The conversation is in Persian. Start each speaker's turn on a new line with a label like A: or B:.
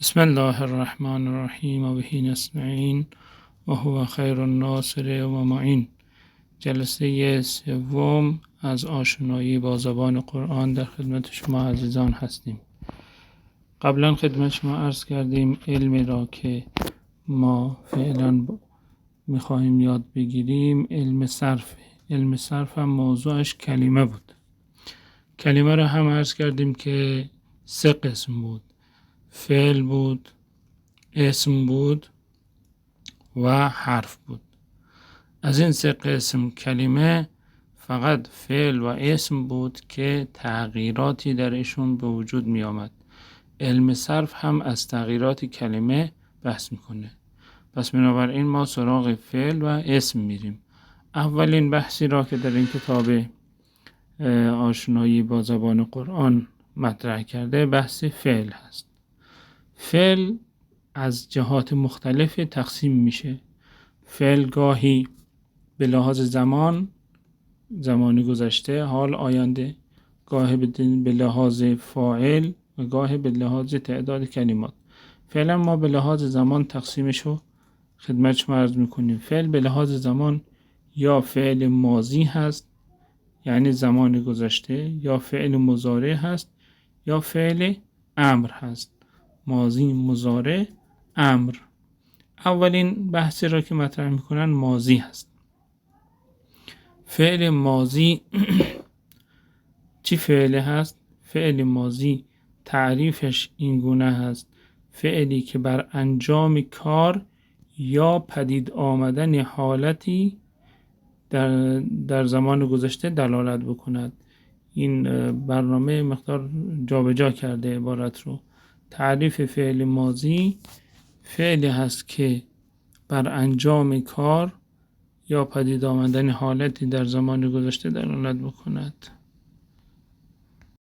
A: بسم الله الرحمن الرحیم و به نستعین و هو خیر الناصر و معین. جلسه سوم از آشنایی با زبان قرآن در خدمت شما عزیزان هستیم. قبلا خدمت شما عرض کردیم علمی را که ما فعلا میخواهیم یاد بگیریم علم صرف. علم صرف هم موضوعش کلمه بود. کلمه را هم عرض کردیم که 3 قسم بود: فعل بود، اسم بود و حرف بود. از این 3 قسم کلمه فقط فعل و اسم بود که تغییراتی درشون به وجود می آمد. علم صرف هم از تغییرات کلمه بحث میکنه. پس بنابراین ما سراغ فعل و اسم میریم. اولین بحثی را که در این کتاب آشنایی با زبان قرآن مطرح کرده بحث فعل هست. فعل از جهات مختلف تقسیم میشه. فعل گاهی به لحاظ زمانی گذشته، حال، آینده، گاهی به لحاظ فاعل و گاهی به لحاظ تعداد کلمات. فعلا ما به لحاظ زمان تقسیمشو خدمت شما عرض میکنیم. فعل به لحاظ زمان یا فعل ماضی هست یعنی زمان گذشته، یا فعل مضارع هست یا فعل امر هست. ماضی، مضارع، امر. اولین بحثی را که مطرح میکنن ماضی هست. فعل ماضی چی فعل هست؟ فعل ماضی تعریفش این گونه هست: فعلی که بر انجام کار یا پدید آمدن حالتی در زمان گذشته دلالت بکند. این برنامه مقدار جابجا کرده عبارت رو. تعریف فعل ماضی فعلی هست که بر انجام کار یا پدید آمدن حالتی در زمان گذشته دلالت بکند.